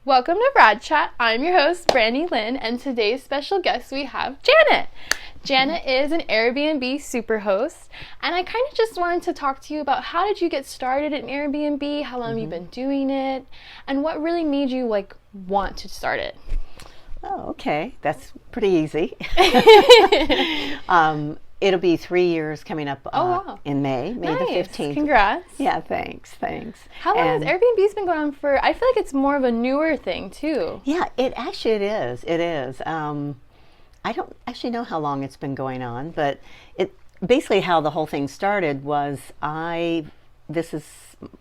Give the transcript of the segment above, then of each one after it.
Welcome to Brad Chat. I'm your host, Brandilynn, and today's special guest we have Janet. Janet is an Air BnB Superhost, and I kind of just wanted to talk to you about how did you get started in Air BnB, how long have you been doing it, and what really made you want to start it? Oh, okay. That's pretty easy. It'll be 3 years coming up in May the 15th. Congrats. Yeah, thanks. How long has Airbnb's been going on for? I feel like it's more of a newer thing, too. Yeah, it is. I don't actually know how long it's been going on, but basically how the whole thing started was this is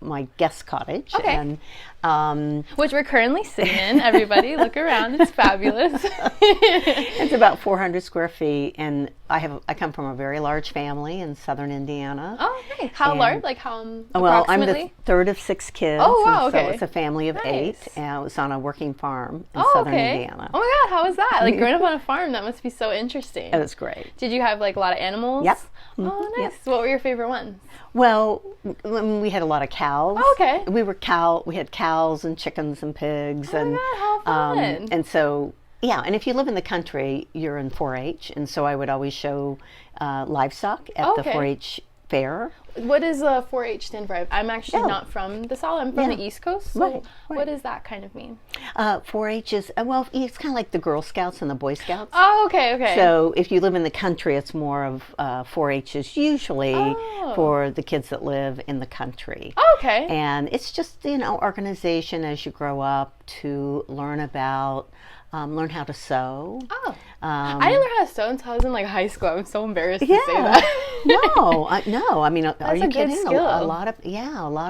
my guest cottage. Okay. And, which we're currently sitting in. Everybody, look around. It's fabulous. It's about 400 square feet, and I come from a very large family in southern Indiana. Oh, nice. How large? Like how Well, approximately? I'm the third of 6 kids. Oh, wow, okay. So it's a family of 8, and it was on a working farm in southern Indiana. Oh my God, how was that? Like growing up on a farm, that must be so interesting. It was great. Did you have a lot of animals? Yep. Oh, nice. Yep. What were your favorite ones? Well, we had a lot of cows. Oh, okay. We had cows and chickens and pigs. Oh my God, how fun. And so, yeah, and if you live in the country, you're in 4-H, and so I would always show livestock at the 4-H fair. What does 4-H stand for? I'm actually not from the South. I'm from the East Coast. So right. What does that kind of mean? 4-H is, it's kind of like the Girl Scouts and the Boy Scouts. Oh, okay. So if you live in the country, it's more of 4-H is usually for the kids that live in the country. Oh, okay. And it's just, organization as you grow up to learn about, learn how to sew. Oh. I didn't learn how to sew until I was in high school. I'm so embarrassed to say that. No. I mean, are you kidding? Skill. A lot of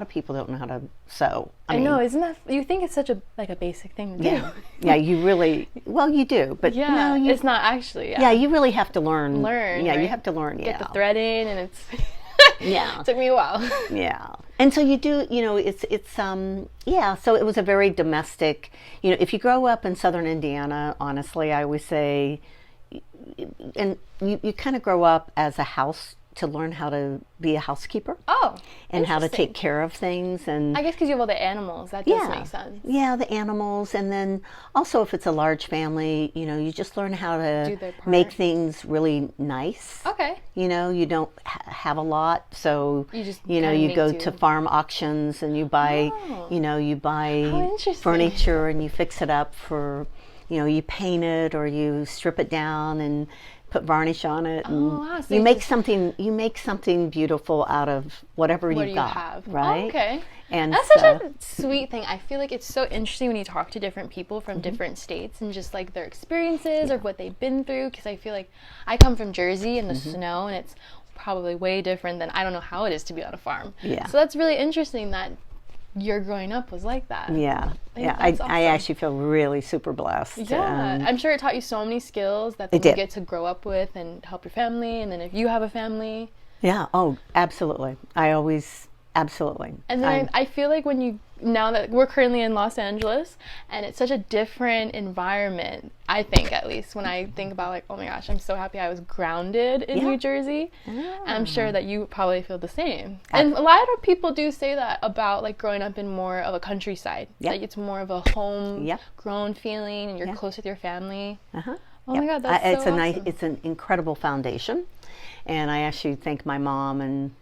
people don't know how to sew. I know, isn't that? You think it's such a basic thing to do? Yeah, you really. Well, you do, but no, it's not actually. Yeah, you really have to learn. Yeah, right? You have to learn. Get the threading, and it's. It took me a while. Yeah. And so you do, so it was a very domestic, if you grow up in southern Indiana, honestly, I always say, and you kind of grow up as a house to learn how to be a housekeeper. Oh, and how to take care of things. And I guess because you have all the animals, that does make sense. Yeah, the animals. And then also if it's a large family, you just learn how to make things really nice. Okay. You don't have a lot, so you just you go to farm auctions and you buy furniture and you fix it up for you paint it or you strip it down and put varnish on it, and so you make something beautiful out of whatever you got, right? Oh, okay. And that's such a sweet thing. I feel like it's so interesting when you talk to different people from different states and just their experiences or what they've been through. Because I feel like I come from Jersey and the snow, and it's probably way different than I don't know how it is to be on a farm. Yeah. So that's really interesting that your growing up was like that. Yeah. I actually feel really super blessed. Yeah. I'm sure it taught you so many skills that you get to grow up with and help your family, and then if you have a family. Yeah. Oh, absolutely. Absolutely. And then I feel like now that we're currently in Los Angeles, and it's such a different environment, I think, at least, when I think about oh my gosh, I'm so happy I was grounded in New Jersey. And I'm sure that you probably feel the same. And a lot of people do say that about growing up in more of a countryside. It's more of a home-grown feeling, and you're close with your family. Oh my God, that's so awesome. It's an incredible foundation. And I actually thank my mom and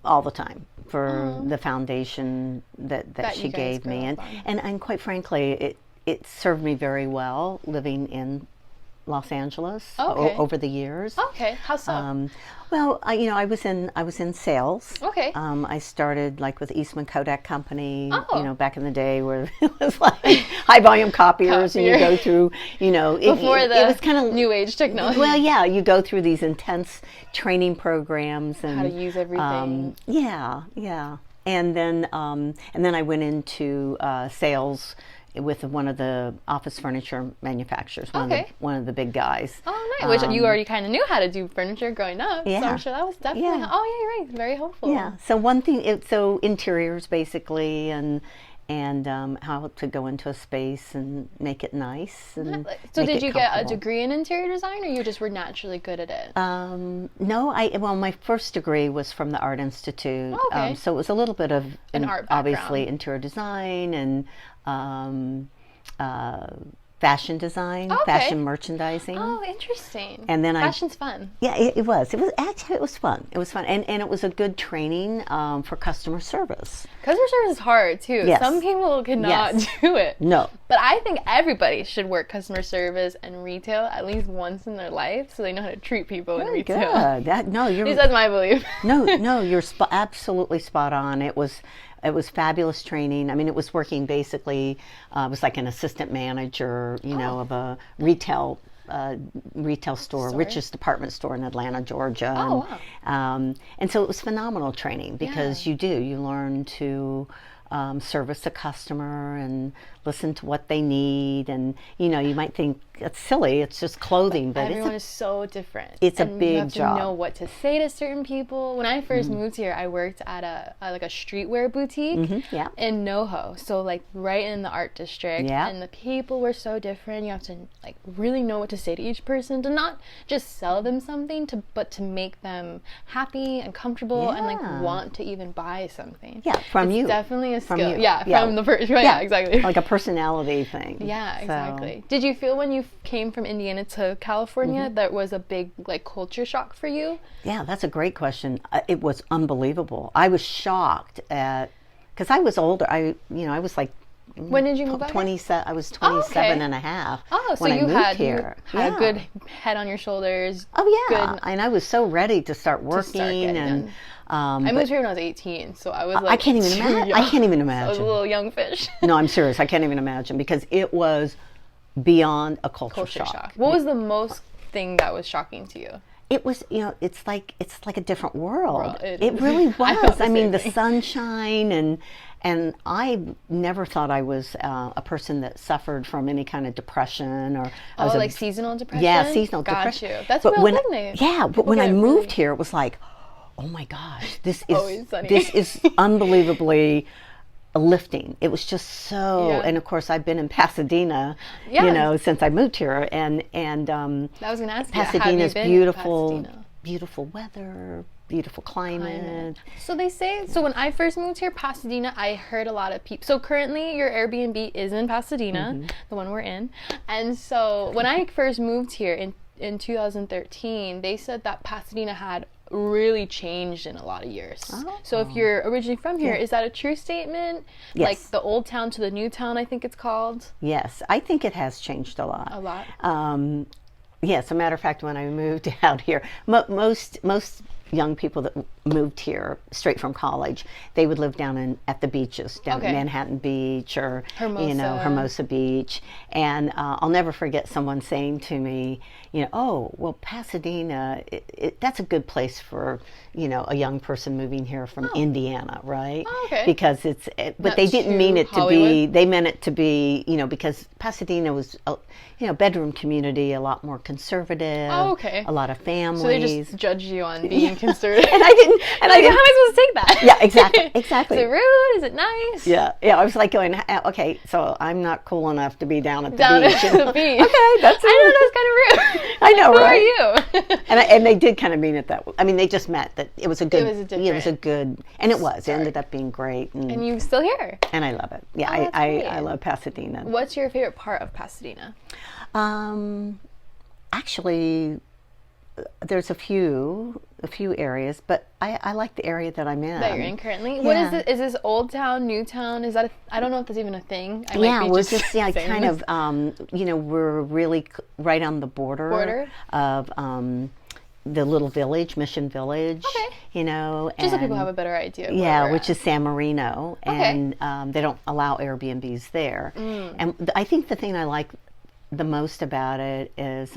all the time for the foundation that she gave me, and quite frankly, it served me very well living in Los Angeles over the years. Okay, how so? Well, I was in sales. Okay. I started with Eastman Kodak Company, back in the day where it was high volume copiers, and you go through, before it was kind of new age technology. Well, yeah, you go through these intense training programs and how to use everything. And then I went into sales with one of the office furniture manufacturers, one of the big guys. Oh, nice. Which you already kind of knew how to do furniture growing up. Yeah. So I'm sure that was definitely. Oh, yeah, you're right. Very helpful. Yeah. So one thing, so interiors basically, and how to go into a space and make it nice. And so did you get a degree in interior design, or you just were naturally good at it? No, my first degree was from the Art Institute. Oh, okay. So it was a little bit of an art background. Obviously interior design and fashion design, fashion merchandising. Oh, interesting. And then fashion's fun. Yeah, it was. It was fun. It was fun, and it was a good training for customer service. Customer service is hard too. Yes. Some people cannot do it. No. But I think everybody should work customer service and retail at least once in their life, so they know how to treat people in retail. Good. That's my belief. No, you're absolutely spot on. It was fabulous training. I mean, it was working basically, it was like an assistant manager, of a retail store, richest department store in Atlanta, Georgia. Oh, wow. And so it was phenomenal training because you learn to service a customer and listen to what they need. And, you might think it's silly, it's just clothing, but everyone is so different. It's a big job. You have to know what to say to certain people. When I first moved here, I worked at a streetwear boutique in NoHo, so like right in the art district. Yeah. And the people were so different. You have to like really know what to say to each person, to not just sell them something, but to make them happy and comfortable and like want to even buy something. Yeah, from you. Definitely a skill. Yeah, from the person. Yeah, exactly. Like a personality thing. Yeah, exactly. Did you feel when you came from Indiana to California that was a big like culture shock for you? Yeah, that's a great question. It was unbelievable. I was shocked because I was older. I was like, when did you move out? 27. I was 27 and a half. Oh, so when you I moved here. You had a good head on your shoulders. Oh yeah, and I was so ready to start working I moved here when I was 18, so I was like, I can't even imagine. I can't even imagine. I was a little young fish. No, I'm serious. I can't even imagine because it was beyond a culture shock. What was the most thing that was shocking to you? It was, it's like a different world. It really was. I mean, the sunshine and I never thought I was a person that suffered from any kind of depression or. Like seasonal depression. Yeah, seasonal depression. Got you. That's a real thing. Yeah, but when I moved here, it was like, oh my gosh, this is unbelievably lifting. It was just so, and of course I've been in Pasadena, since I moved here, and I was going to ask Pasadena's beautiful weather, beautiful climate. So they say, when I first moved here, Pasadena, I heard a lot of people. So currently your Airbnb is in Pasadena, the one we're in, and so when I first moved here in 2013, they said that Pasadena had really changed in a lot of years. So if you're originally from here, is that a true statement? Yes. Like the old town to the new town, I think it's called. Yes, I think it has changed a lot. A lot. Yes, a matter of fact, when I moved out here, most young people that moved here straight from college, they would live down at the beaches, down at Manhattan Beach or Hermosa Beach. And I'll never forget someone saying to me, oh, well, Pasadena, that's a good place for a young person moving here from Indiana, right? Oh, okay. Because but they didn't mean it to be. They meant it to be, because Pasadena was bedroom community, a lot more conservative. Oh, okay. A lot of families. So they just judged you on being conservative. And I didn't. And how am I supposed to take that? Yeah, exactly. Is it rude? Is it nice? Yeah. I was like going, okay, so I'm not cool enough to be down at the beach. At the beach. Okay, that's it. I know that's kind of rude. I know, Who right? Who are you? And they did kind of mean it that way. I mean, they just meant that it was a good. It was a good, and it was. It ended up being great. And you're still here. And I love it. Yeah, I love Pasadena. What's your favorite part of Pasadena? Actually, there's a few areas, but I like the area that I'm in. That you're in currently? Yeah. What is it? Is this old town, new town? Is that I don't know if that's even a thing. We're just kind of we're really right on the border of the little village, Mission Village. Okay. Just so people have a better idea. Yeah, which is San Marino, and they don't allow Airbnbs there. And I think the thing I like the most about it is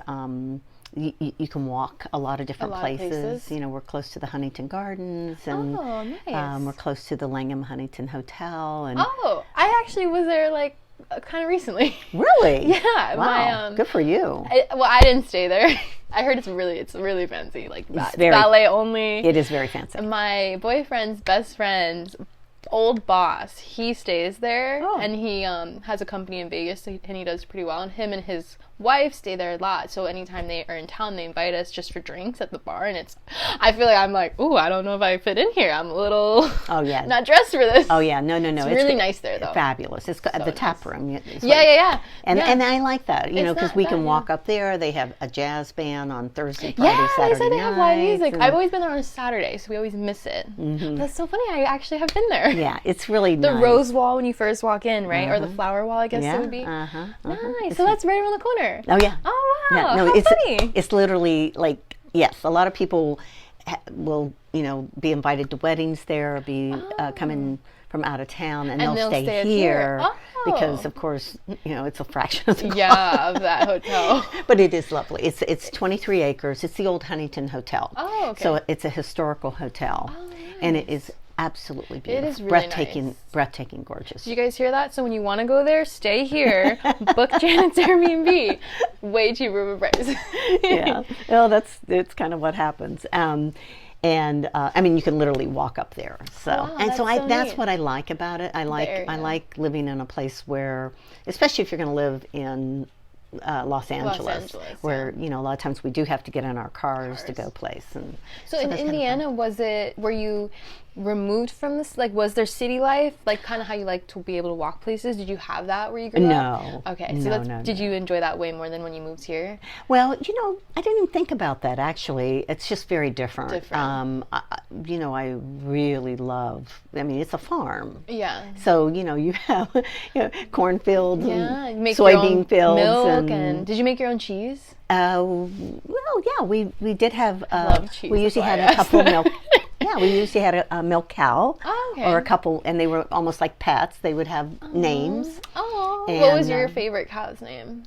you can walk a lot of different places. We're close to the Huntington Gardens, and nice. We're close to the Langham Huntington Hotel. And I actually was there kind of recently. Really? Yeah. Wow. Good for you. I didn't stay there. I heard it's really fancy. It's ballet only. It is very fancy. My boyfriend's best friend old boss, he stays there, Oh. and he has a company in Vegas, and he does pretty well. And him and his wife stay there a lot. So anytime they are in town, they invite us just for drinks at the bar. And I feel like I'm like, ooh, I don't know if I fit in here. I'm a little not dressed for this. Oh yeah, no. It's really nice there though. Fabulous. It's got the tap room. Yeah. And I like that, because we can walk up there. They have a jazz band on Thursday, Friday, Saturday Saturday they said they have live music. and I've always been there on a Saturday, so we always miss it. But that's so funny. I actually have been there. Yeah, it's really the nice. rose wall when you first walk in, right? Or the flower wall, I guess it would be. Nice. So that's right around the corner. Oh yeah. Oh wow. Yeah, no, how funny. It's literally like, yes, a lot of people will, be invited to weddings there, or be coming from out of town, and they'll stay here. Because of course, it's a fraction of the cost. Of that hotel. But it is lovely. It's 23 acres. It's the old Huntington Hotel. Oh, okay. So it's a historical hotel. Oh, nice. And it is absolutely beautiful. It is really nice. Breathtaking gorgeous. Did you guys hear that? So when you want to go there, stay here. Book Janet's Airbnb. Way cheaper price. Yeah. Well, it's kind of what happens. And I mean, you can literally walk up there. So that's what I like about it. I like living in a place where, especially if you're going to live in Los Angeles, where a lot of times we do have to get in our cars to go place. And so in Indiana, were you removed from this? Like, was there city life, like kind of how you like to be able to walk places? Did you have that where you grew up? No. Okay, so did you enjoy that way more than when you moved here? Well, I didn't even think about that actually. It's just very different. I really love. I mean, it's a farm. Yeah. So you have cornfields and make soybean fields milk and did you make your own cheese? Well, yeah, we did have. Love cheese. We usually had a couple of milk. Yeah, we usually had a milk cow, or a couple, and they were almost like pets. They would have names. Oh, what was your favorite cow's name?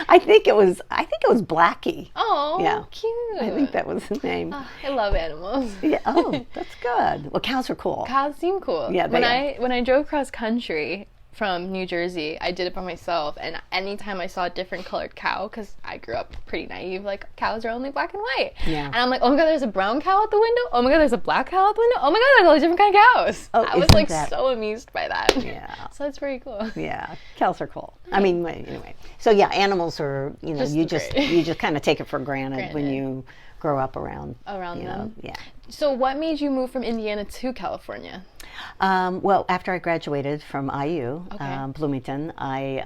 I think it was Blackie. Oh, yeah, cute. I think that was his name. Oh, I love animals. Yeah. Oh, that's good. Well, cows are cool. Cows seem cool. Yeah. When I drove cross country from New Jersey, I did it by myself, and anytime I saw a different colored cow, because I grew up pretty naive, like cows are only black and white. Yeah. And I'm like, oh my god, there's a brown cow out the window. Oh my god, there's a black cow out the window. Oh my god, there's all these different kind of cows. Oh, I was like so amused by that. Yeah. So that's pretty cool. Yeah, cows are cool. I mean, anyway. So yeah, animals are you just kind of take it for granted when you grow up around them. Yeah. So what made you move from Indiana to California? Well, after I graduated from IU, Bloomington, I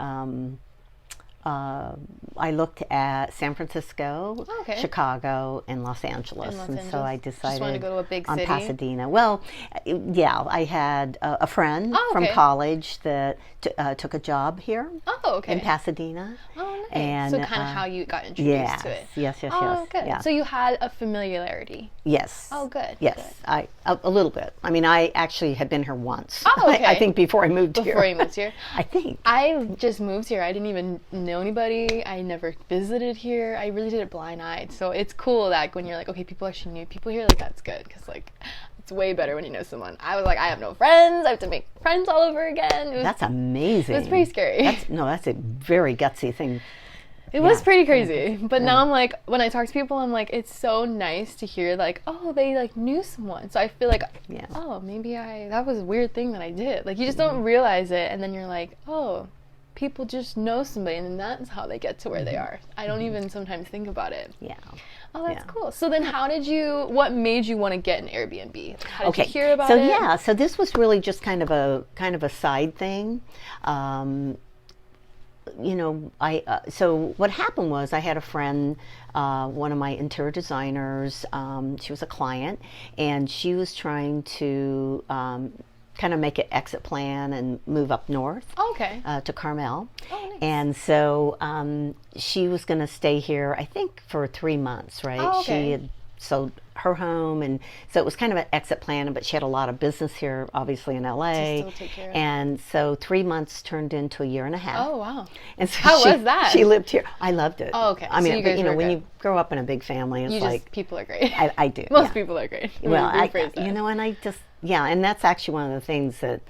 looked at San Francisco, Chicago, and Los Angeles. So I decided just wanted to go to a big on city? Pasadena. Well, yeah, I had a friend from college that took a job here in Pasadena. Oh, nice. And, so kind of how you got introduced to it. Yes. Oh, good. Yeah. So you had a familiarity. Yes. Oh, good. Yes, good. A little bit. I mean, I actually had been here once. Oh, okay. I think before I moved here. Before you moved here? I think. I just moved here. I didn't even know anybody. I never visited here. I really did it blind-eyed. So it's cool that when you're like, okay, people actually knew people here, like that's good, because like it's way better when you know someone. I was like, I have no friends. I have to make friends all over again. That's amazing. It was pretty scary. That's a very gutsy thing. It was pretty crazy, but now I'm like, when I talk to people, I'm like, it's so nice to hear like, oh, they like knew someone. So I feel like, oh, maybe that was a weird thing that I did. Like you just don't realize it, and then you're like, oh, people just know somebody, and then that's how they get to where they are. I don't even sometimes think about it. Yeah. Oh, that's cool. So then what made you want to get an Airbnb? How did you hear about it? So this was really just kind of a side thing. So what happened was I had a friend, one of my interior designers, she was a client, and she was trying to kind of make an exit plan and move up north to Carmel. Oh, nice. And so she was going to stay here, I think, for 3 months, right? Oh, okay. She had sold her home, and so it was kind of an exit plan, but she had a lot of business here, obviously in LA. To still take care of. And so 3 months turned into a year and a half. Oh, wow. And so how was that? She lived here. I loved it. Oh, okay. I mean, so when you grow up in a big family, it's like people are great. I do. Most people are great. Well, and I just and that's actually one of the things that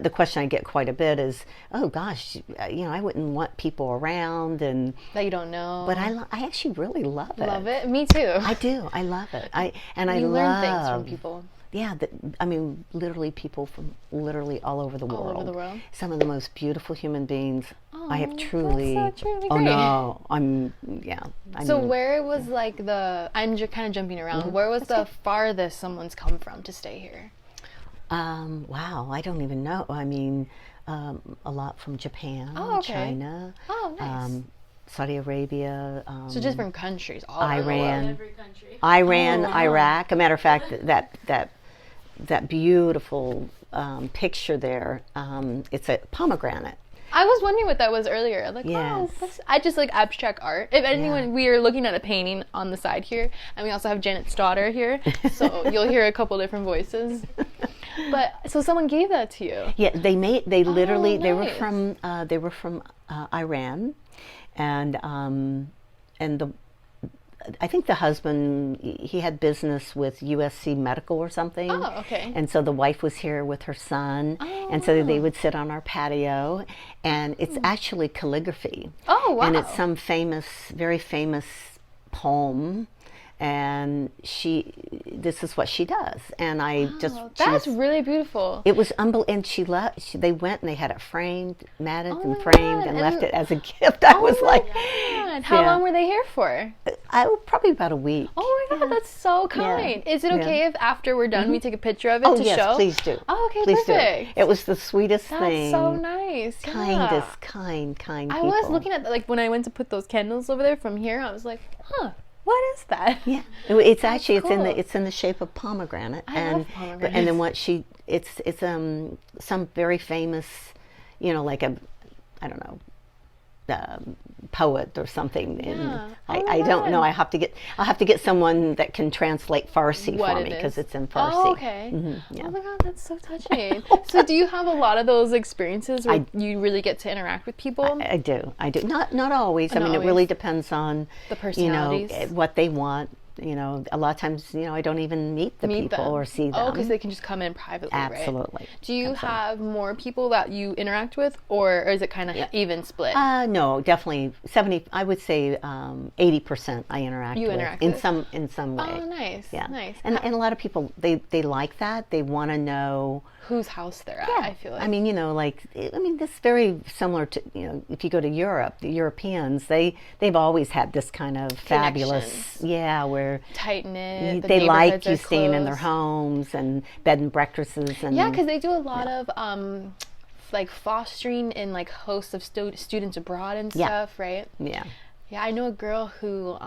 the question I get quite a bit is, oh gosh, I wouldn't want people around and that you don't know. But I actually really love it. Love it. Me too. I do. I love it. I learn things from people. Yeah, I mean, literally people from literally all over the world. All over the world. Some of the most beautiful human beings. I have truly. That's truly oh great. no, yeah. So where was like I'm just kind of jumping around. Where was the farthest someone's come from to stay here? Wow, I don't even know. I mean, a lot from Japan, China. Oh, nice. Saudi Arabia. So different countries, all Iran, over the world. Every country. Iran, Iraq. A matter of fact, that beautiful picture there. It's a pomegranate. I was wondering what that was earlier. Like, Yes. wow, I just like abstract art. If anyone, we are looking at a painting on the side here, and we also have Janet's daughter here, so you'll hear a couple different voices. But so someone gave that to you. Yeah, they literally nice. they were from Iran, and I think the husband, he had business with USC Medical or something. Oh, okay. And so the wife was here with her son, and so they would sit on our patio, and it's actually calligraphy. Oh, wow. And it's some very famous poem, and this is what she does. And that's really beautiful. It was unbelievable. And they went and they had it framed, matted and my framed, God. and And left it as a gift. I was like, God. How yeah. long were they here for? Probably about a week. Oh my God, that's so kind. Is it okay if after we're done we take a picture of it to yes, show? please do. Oh, okay, Please perfect. do. It was the sweetest thing. That's so nice. Yeah. Kindest, kind I people. was looking at like when I went to put those candles over there from here, I was like, huh, what is that? Yeah, it's actually cool. it's in the shape of pomegranate. I love pomegranates. And then it's some very famous, like I don't know, poet or something. Yeah. And Oh my I don't know. God. I'll have to get someone that can translate Farsi What for it me is. because it's in Farsi. Oh, okay. Yeah. Oh my God, that's so touching. So do you have a lot of those experiences where you really get to interact with people? I do. Not always. I mean, always. it really depends on The personalities. what they want. A lot of times, I don't even meet the people them. or see them. Oh, because they can just come in privately, Absolutely. right? Do you have more people that you interact with, or is it kind of even split? No, definitely 70. I would say 80% I interact with interact in with? some way. Oh, nice. Yeah, Nice. And a lot of people they like that. They want to know whose house they're at, I feel like. I mean, this is very similar to, if you go to Europe, the Europeans, they've always had this kind of fabulous, where tight-knit, they like you are staying in their close. homes and bed and breakfasts. And Yeah, because they do a lot of like fostering and like hosts of students abroad and stuff, right? Yeah. Yeah, I know a girl who,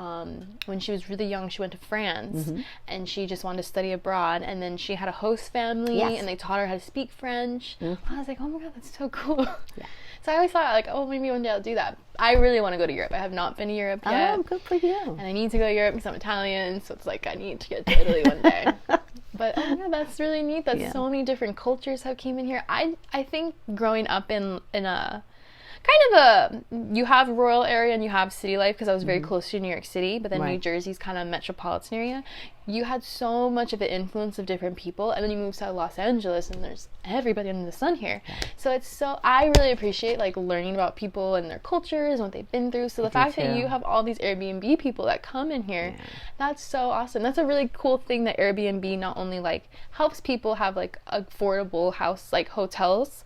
when she was really young, she went to France and she just wanted to study abroad. And then she had a host family and they taught her how to speak French. I was like, oh my God, that's so cool. Yeah. So I always thought, like, oh, maybe one day I'll do that. I really want to go to Europe. I have not been to Europe yet. Oh, good for you. And I need to go to Europe because I'm Italian. So it's like I need to get to Italy one day. But oh my God, that's really neat that so many different cultures have came in here. I think growing up in a kind of you have rural area and you have city life, because I was very close to New York City, but then New Jersey's kind of metropolitan area. You had so much of an influence of different people, and then you move to Los Angeles and there's everybody under the sun here. So I really appreciate like learning about people and their cultures and what they've been through. So the fact that you have all these Airbnb people that come in here, that's so awesome. That's a really cool thing that Airbnb not only like helps people have like affordable house, like hotels,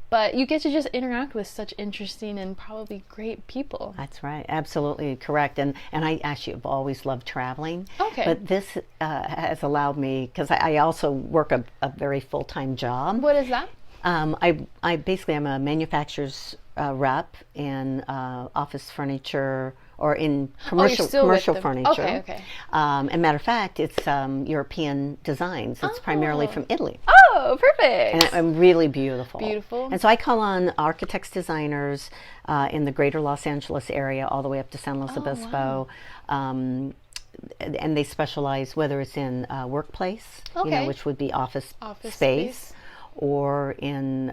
but you get to just interact with such interesting and probably great people. That's right. Absolutely correct. And I actually have always loved traveling. Okay. But this has allowed me, because I also work a very full-time job. What is that? I basically am a manufacturer's rep in office furniture, or in commercial furniture. Okay. And matter of fact, it's European designs. It's primarily from Italy. Oh, perfect. And really beautiful. Beautiful. And so I call on architects, designers in the greater Los Angeles area, all the way up to San Luis Obispo. And they specialize, whether it's in workplace, which would be office space, or in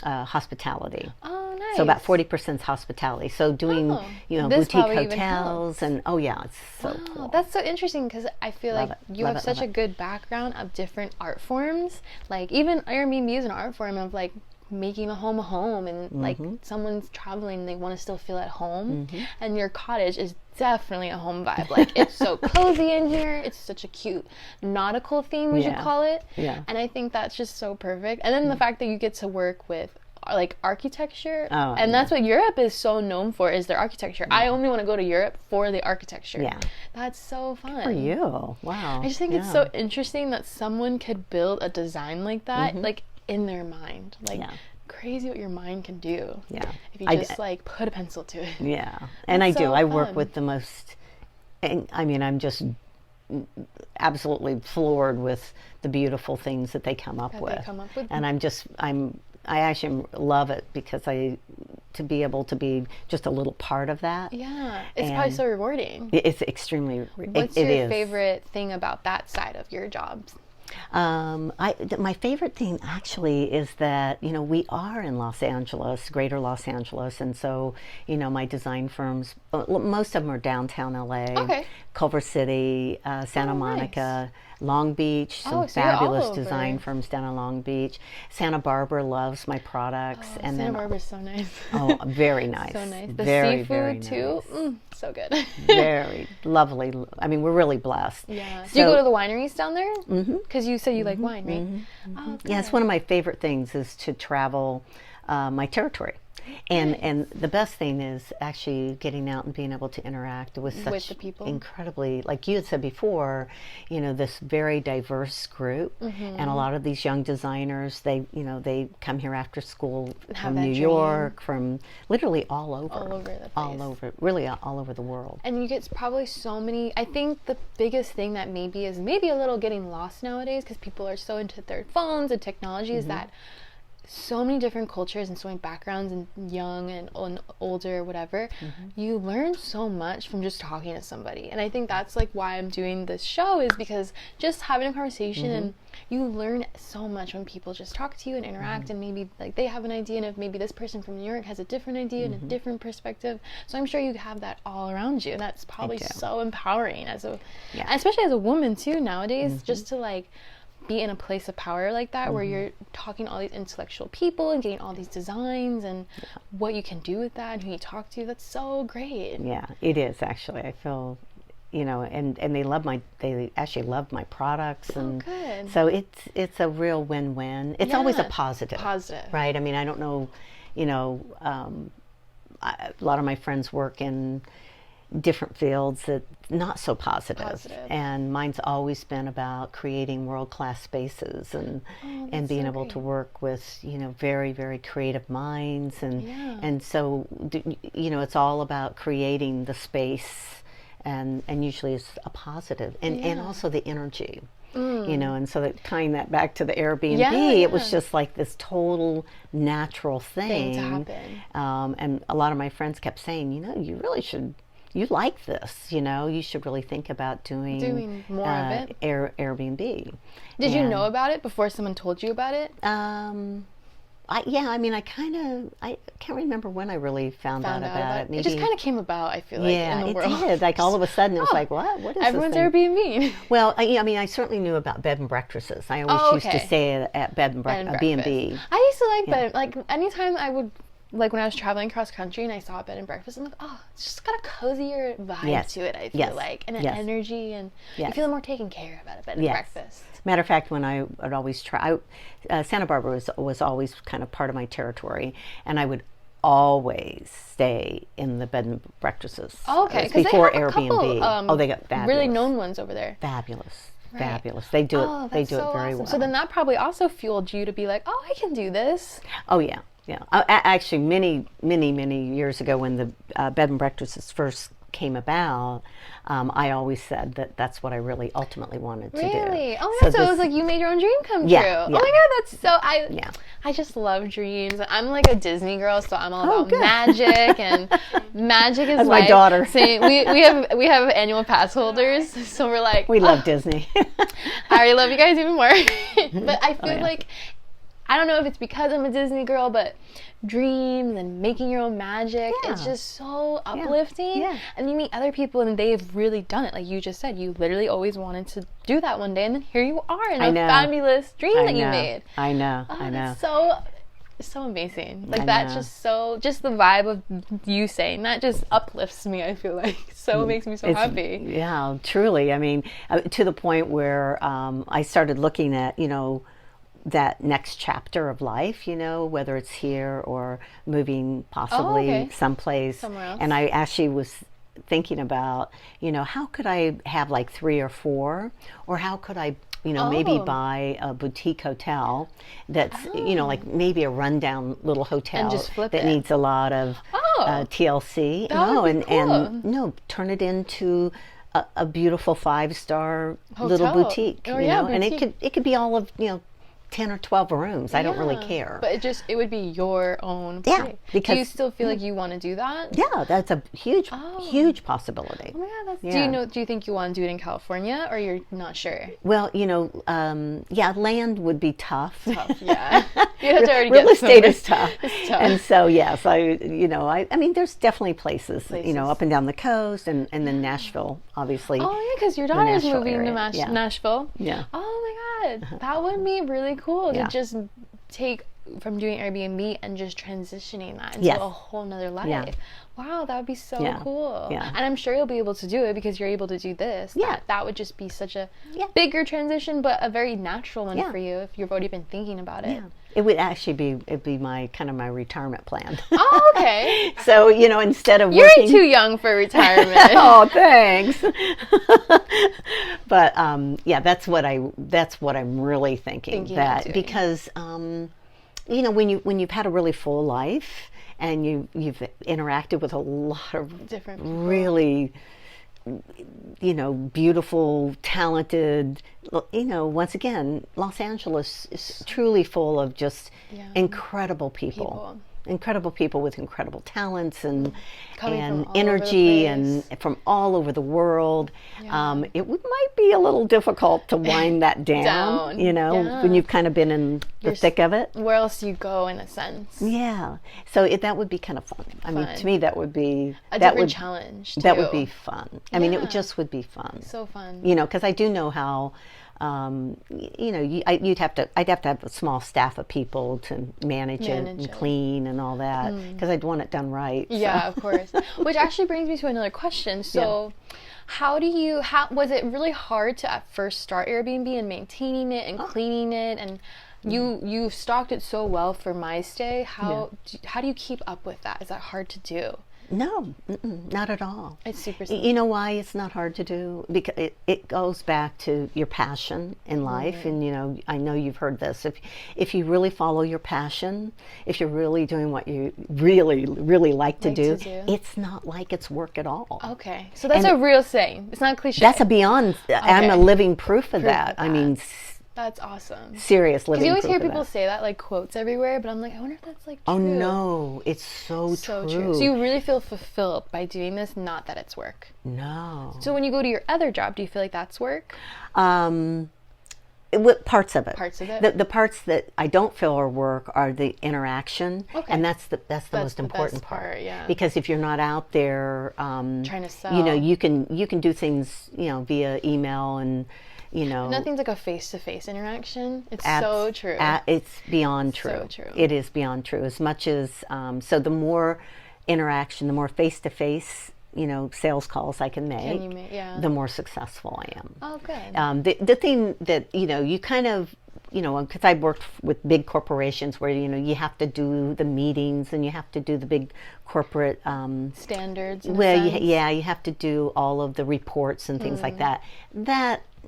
hospitality. Oh, nice. So about 40% is hospitality. So doing, boutique hotels and it's so cool. That's so interesting, because I feel like you have such a good background of different art forms. Like even Airbnb is an art form of like making a home and like someone's traveling and they want to still feel at home, and your cottage is definitely a home vibe. Like, it's so cozy in here. It's such a cute nautical theme, we should call it. And I think that's just so perfect. And then the fact that you get to work with like architecture, and that's what Europe is so known for, is their architecture. I only want to go to Europe for the architecture. That's so fun. Good for you. Wow. I just think it's so interesting that someone could build a design like that, like in their mind. Like, crazy what your mind can do. If you just like put a pencil to it. And I do. I work with the most, I mean, I'm just absolutely floored with the beautiful things that they come up with. And I actually love it because to be able to be just a little part of that. It's probably so rewarding. It's extremely. What's your favorite thing about that side of your jobs? My favorite thing actually is that, you know, we are in Los Angeles, greater Los Angeles, and so, you know, my design firms, most of them are downtown LA, Culver City, Santa Monica, Long Beach, some fabulous design firms down in Long Beach. Santa Barbara loves my products. And Santa Barbara's so nice. Very nice. So nice. The very, seafood very too, nice. So good. Very lovely. I mean, we're really blessed. Do you go to the wineries down there? Because you said you like wine, right? Yeah, it's one of my favorite things is to travel my territory. And the best thing is actually getting out and being able to interact with such the people. Incredibly, like you had said before, you know, this very diverse group, and a lot of these young designers, they come here after school from New York, from literally all over the world. And you get probably so many. I think the biggest thing that maybe a little getting lost nowadays, because people are so into their phones and technology, is that so many different cultures and so many backgrounds, and young and older, whatever, you learn so much from just talking to somebody. And I think that's like why I'm doing this show, is because just having a conversation, and you learn so much when people just talk to you and interact, and maybe like they have an idea, and if maybe this person from New York has a different idea and a different perspective. So I'm sure you have that all around you, and that's probably so empowering especially as a woman too nowadays, just to like be in a place of power like that, where you're talking to all these intellectual people and getting all these designs and what you can do with that and who you talk to. That's so great. Yeah, it is actually. I feel, you know, and they actually love my products, and good. So it's a real win-win. It's always a positive, right? I mean, I don't know, you know, a lot of my friends work in different fields that not so positive. And mine's always been about creating world-class spaces and being able to work with, you know, very, very creative minds, and so, you know, it's all about creating the space, and usually it's a positive, and also the energy. You know, and so that tying that back to the Air BnB, it was just like this total natural thing to happen. And a lot of my friends kept saying, you know, you really should. You like this, you know, you should really think about doing more of it. Air BnB. Did you know about it before someone told you about it? I mean, I can't remember when I really found out about it. Maybe, it just kind of came about, I feel like, in the world. It did. Like, all of a sudden, it was like, what is everyone's this thing? Airbnb. Well, I mean, I certainly knew about bed and breakfasts. I always used to say at bed and breakfast, B&B. I used to like bed, like, anytime I would, like, when I was traveling cross country and I saw a bed and breakfast, I'm like, oh, it's just got a cozier vibe to it, I feel like, and an energy, and you feel more taken care of at a bed and breakfast. Matter of fact, when I would always try, Santa Barbara was always kind of part of my territory, and I would always stay in the bed and breakfasts. Okay, because before they have Airbnb. A couple, they got fabulous, really known ones over there. Fabulous. Fabulous. They do it. They do it very well. So then that probably also fueled you to be like, oh, I can do this. Oh yeah. Yeah, actually, many years ago, when the bed and breakfasts first came about, I always said that that's what I really ultimately wanted to do. Really? Oh my God, so it was like you made your own dream come true. Oh my God, that's so, I just love dreams. I'm like a Disney girl, so I'm all about magic, and magic is that's my daughter. See, we have annual pass holders, so we're like, we love Disney. I already love you guys even more. But I feel like, I don't know if it's because I'm a Disney girl, but dreams and making your own magic, it's just so uplifting. And you meet other people and they've really done it. Like you just said, you literally always wanted to do that one day, and then here you are in a fabulous dream that you made. I know. That's so is so amazing. Like that's just so, just the vibe of you saying that just uplifts me, I feel like. So it makes me so happy. Yeah, truly. I mean, to the point where I started looking at, you know, that next chapter of life, you know, whether it's here or moving possibly someplace. Somewhere else. And I actually was thinking about, you know, how could I have like 3 or 4, or how could I, you know, maybe buy a boutique hotel that's, you know, like maybe a rundown little hotel and just flip that it. needs a lot of TLC. And no, turn it into a beautiful 5-star little boutique. You know, boutique. And it could be all of, you know, 10 or 12 rooms. I don't really care. But it would be your own place. Yeah. Because, do you still feel like you want to do that? Yeah, that's a huge possibility. Oh my God, do you think you want to do it in California, or you're not sure? Well, you know, land would be tough. Yeah. You have to already Real get estate is tough. It's tough. And so, yes, I mean, there's definitely places, you know, up and down the coast, and then Nashville, obviously. Oh, yeah, because your daughter's moving to Nashville. Yeah. Oh my God, that would be really cool to just take from doing Airbnb and just transitioning that into a whole nother life. Yeah. Wow, that would be so cool. Yeah. And I'm sure you'll be able to do it because you're able to do this. Yeah. That would just be such a bigger transition, but a very natural one for you if you've already been thinking about it. Yeah. It would actually be my kind of my retirement plan. Oh, okay. So, you know, instead of You're too young for retirement. Oh, thanks. But yeah, that's what I'm really thinking because you know, when you've had a really full life and you've interacted with a lot of different people. Really, you know, beautiful, talented, you know, once again, Los Angeles is truly full of just incredible people. Incredible people with incredible talents and energy and from all over the world. It might be a little difficult to wind that down, you know, when you've kind of been in the thick of it. Where else do you go, in a sense? Yeah. So that would be kind of fun. I mean, to me, that would be a different challenge, too. That would be fun. I mean, it just would be fun. So fun. You know, because I do know how, you know, I'd have to have a small staff of people to manage it and clean and all that, because I'd want it done right. Yeah, of course. Which actually brings me to another question. So, how was it really hard to at first start Airbnb and maintaining it and cleaning it, and you stocked it so well for my stay? How do you keep up with that? Is that hard to do? No, not at all. It's super simple. You know why it's not hard to do? Because it goes back to your passion in life. And, you know, I know you've heard this. If you really follow your passion, if you're really doing what you really, really like to do, it's not like it's work at all. Okay. So that's a real saying. It's not cliche. That's I'm a living proof of that. I mean, that's awesome. Serious living. Because you always hear people say that, like quotes everywhere, but I'm like, I wonder if that's like true. Oh no, it's so true. So you really feel fulfilled by doing this, not that it's work. No. So when you go to your other job, do you feel like that's work? Parts of it. Parts of it. The parts that I don't feel are work are the interaction, and that's the most important part. Yeah. Because if you're not out there trying to sell, you know, you can do things, you know, via email and. You know, nothing's like a face-to-face interaction. It's so true. It's beyond true. So true. It is beyond true. As much as so, the more interaction, the more face-to-face, you know, sales calls I can make, the more successful I am. Oh, good. The thing that, you know, you kind of, you know, because I've worked with big corporations where, you know, you have to do the meetings and you have to do the big corporate standards. You have to do all of the reports and things like that.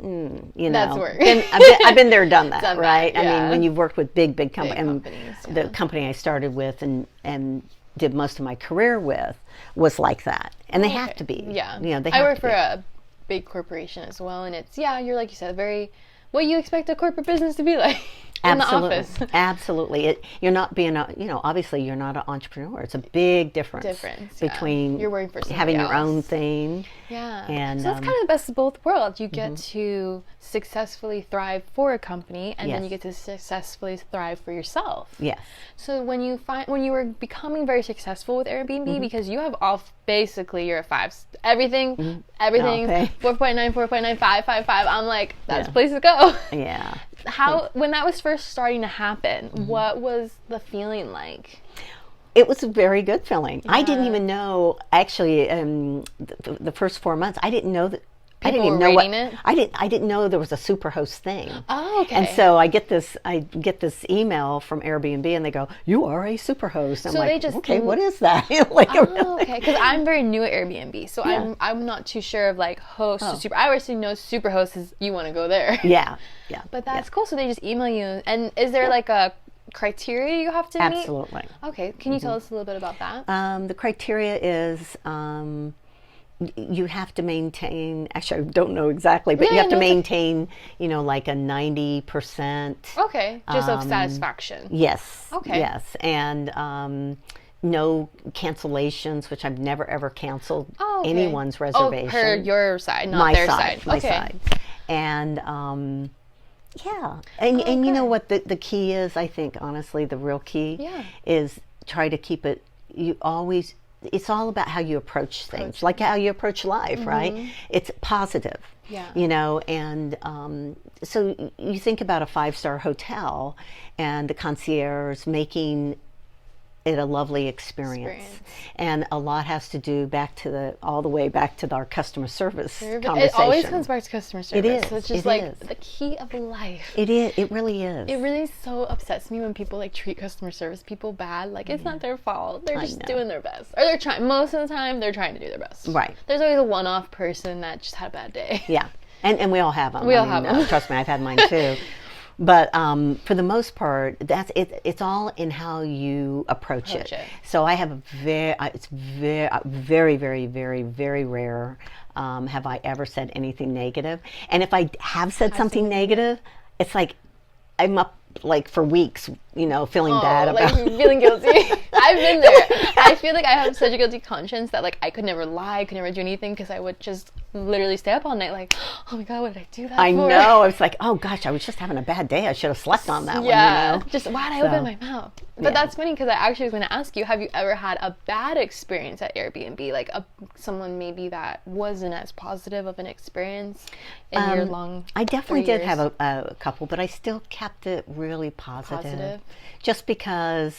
You know, that's work. I've been there, done that, right? I mean, when you've worked with big companies, the company I started with and did most of my career with was like that, and they have to be. Yeah, you know, I work for a big corporation as well, and it's you're like you said, very what you expect a corporate business to be like. In the office. Absolutely. You're not being you know, obviously you're not an entrepreneur. It's a big difference between you're working for having your own thing. Yeah. And so that's kind of the best of both worlds. You get to successfully thrive for a company, and then you get to successfully thrive for yourself. Yes. So when you were becoming very successful with Airbnb, because you have basically you're a 5. Everything, Oh, okay. 4.9, 4.9, 5, 5, 5. I'm like, that's the place to go. Yeah. When that was first starting to happen, what was the feeling like? It was a very good feeling. I didn't even know, actually, the first 4 months, I didn't know that. I didn't even know I didn't know there was a Superhost thing. Oh, okay. And so I get this email from Air BnB, and they go, "You are a Superhost." I'm like, okay, what is that? Like, okay, because I'm very new at Air BnB, so I'm not too sure of like host to super. I always know Superhost is you want to go there. Yeah. But that's cool. So they just email you, and is there like a criteria you have to meet? Absolutely. Okay, can you tell us a little bit about that? The criteria is. You have to maintain, actually I don't know exactly, but you have to maintain, like a 90%. Okay, just of satisfaction. Yes. Okay. Yes, and no cancellations, which I've never ever canceled anyone's reservation. Oh, per your side, not their side. My side. And and you know what the key is, I think, honestly, the real key is try to keep it, it's all about how you approach things, like how you approach life, right? It's positive, and so you think about a 5-star hotel and the concierge making it a lovely experience. And a lot has to do all the way back to our customer service conversation. It always comes back to customer service. It is. So it's just the key of life. It is. It really is. It really so upsets me when people like treat customer service people bad. Like it's not their fault. They're just doing their best. Or they're trying. Most of the time, they're trying to do their best. Right. There's always a one-off person that just had a bad day. Yeah. And we all have them. We all have them. Trust me, I've had mine too. But for the most part, that's it. It's all in how you approach it. So I have it's very, very, very, very rare have I ever said anything negative. And if I have said something negative, it's like I'm up like for weeks, feeling bad about feeling guilty. I've been there. I feel like I have such a guilty conscience that like I could never lie, I could never do anything because I would just literally stay up all night like, oh my god, what did I do that for? I know. I was like, oh gosh, I was just having a bad day. I should have slept on that one. Just why did I open my mouth? But that's funny because I actually was going to ask you, have you ever had a bad experience at Airbnb? Like someone maybe that wasn't as positive of an experience in your long I definitely did have a couple, but I still kept it really positive. Just because,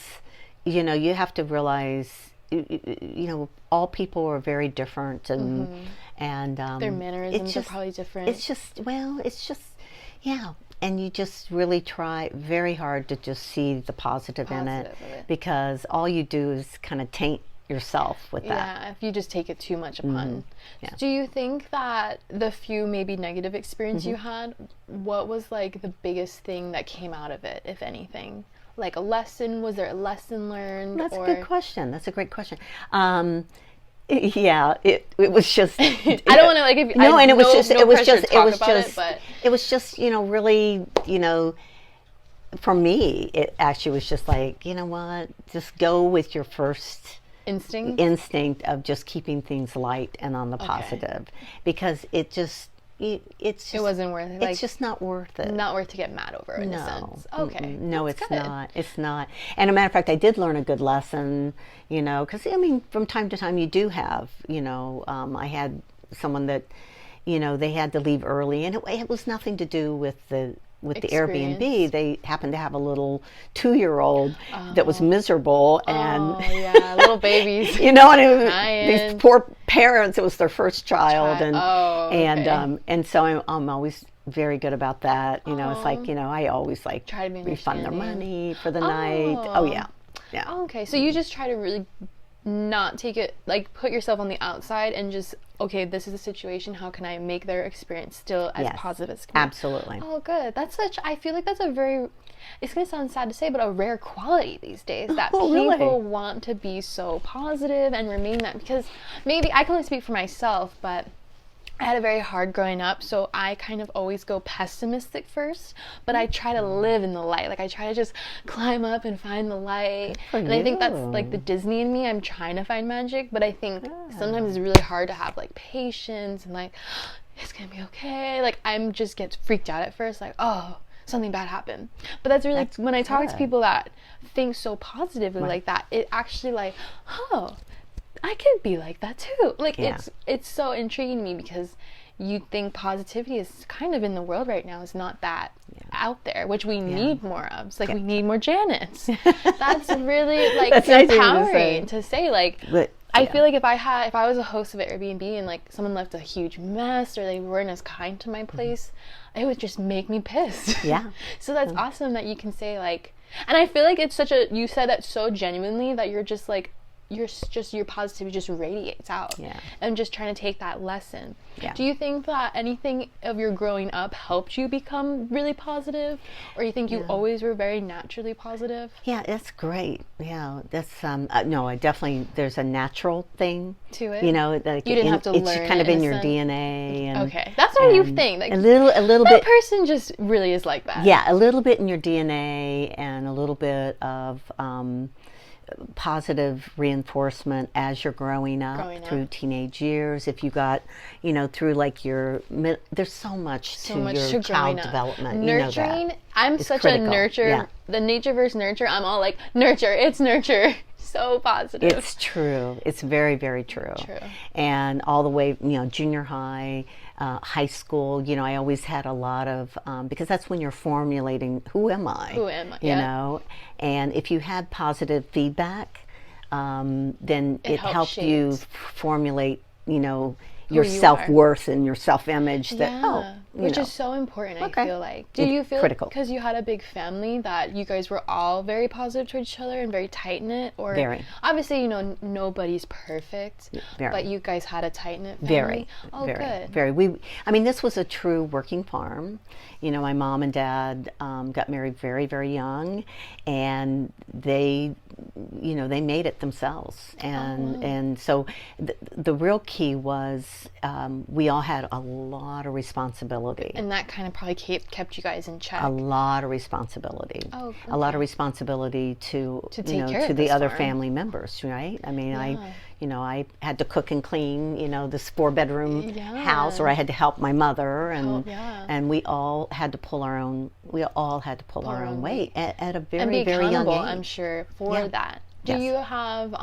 you have to realize, all people are very different and their mannerisms are probably different. It's just, and you just really try very hard to just see the positive in it, because all you do is kind of taint yourself with that. Yeah, if you just take it too much upon. Yeah. Do you think that the few maybe negative experience you had, what was like the biggest thing that came out of it, if anything? Like a lesson? Was there a lesson learned? That's a good question. That's a great question. Yeah, it was just. I don't want to like. If, no, and it was just. It was just. Really. For me, it actually was just like, you know what? Just go with your first instinct of just keeping things light and on the positive, because it wasn't worth it. It's just not worth it. Not worth to get mad over in a sense. Okay. No, it's not. It's not. And a matter of fact, I did learn a good lesson, because from time to time you do have, I had someone that, they had to leave early, and it was nothing to do with the Airbnb. They happened to have a little 2-year-old that was miserable, and little babies. And these poor parents. It was their first child, and so I'm always very good about that. It's like I always like try to refund their money for the night. Oh yeah. Okay, so you just try to really not take it, like put yourself on the outside and just, okay, this is the situation, how can I make their experience still as positive as can be? Absolutely. Oh, good. I feel like that's a very, it's going to sound sad to say, but a rare quality these days, that people want to be so positive and remain that, because maybe, I can only speak for myself, but I had a very hard growing up, so I kind of always go pessimistic first, but I try to live in the light. Like I try to just climb up and find the light. And I think that's like the Disney in me. I'm trying to find magic, but I think sometimes it's really hard to have like patience and like, it's gonna be okay. Like I'm just get freaked out at first, like, oh, something bad happened. But that's really, when I talk to people that think so positively like that, it actually like, oh, I could be like that too. Like it's so intriguing to me because you think positivity is kind of in the world right now is not that out there, which we need more of. It's like we need more Janets. That's really like that's empowering to say like. But, I feel like if I was a host of Airbnb and like someone left a huge mess or they weren't as kind to my place, it would just make me pissed. Yeah. So that's awesome that you can say like, and I feel like it's you said that so genuinely that you're just like, your positivity just radiates out. Yeah. And just trying to take that lesson. Yeah. Do you think that anything of your growing up helped you become really positive? Or you think you always were very naturally positive? Yeah, that's great. Yeah, that's, no, I definitely, there's a natural thing. To it? You know, like you didn't have to learn it's kind of in your DNA. And, okay, that's what you think. Like, a little that bit. person just really is like that. Yeah, a little bit in your DNA and a little bit of, positive reinforcement as you're growing up through teenage years. If you got, you know, through like there's so much to your child development. Nurturing. You know that. I'm it's such critical. A nurture. Yeah. The nature versus nurture. I'm all like nurture. It's nurture. So positive. It's true. It's very, very true. And all the way, you know, junior high, high school, you know, I always had a lot of, because that's when you're formulating, who am I? You know, and if you had positive feedback, then it helped you formulate, you know, your self-worth and your self-image which is so important. I feel like. Do you feel critical because you had a big family that you guys were all very positive towards each other and very tight-knit? Or very. Obviously, you know, nobody's perfect, but you guys had a tight-knit family. Good. I mean, this was a true working farm. You know, my mom and dad got married very, very young, and they, you know, they made it themselves. And so the real key was we all had a lot of responsibility. And that kind of probably kept you guys in check. A lot of responsibility. A lot of responsibility to you know, to the other family members, right? I mean, I had to cook and clean, you know, this 4-bedroom house, or I had to help my mother, and we all had to pull our own weight at a very, very young age. I'm sure, for that. Do you have,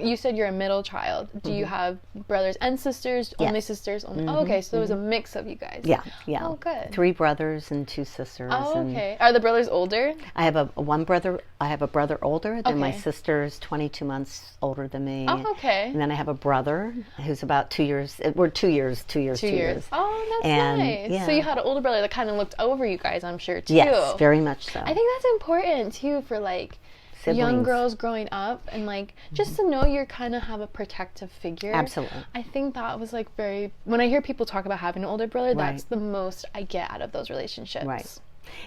you said you're a middle child. Do you have brothers and sisters? Only sisters? Only. Oh, okay, so there was a mix of you guys. Yeah. Oh, good. 3 brothers and 2 sisters. Oh, okay. Are the brothers older? I have one brother. I have a brother older than my sister's 22 months older than me. Oh, okay. And then I have a brother who's about 2 years. We're 2 years. Oh, that's nice. Yeah. So you had an older brother that kind of looked over you guys, I'm sure, too. Yes, very much so. I think that's important, too, for like siblings. Young girls growing up, and like just to know you kind of have a protective figure. Absolutely. I think that was like when I hear people talk about having an older brother, that's the most I get out of those relationships. Right.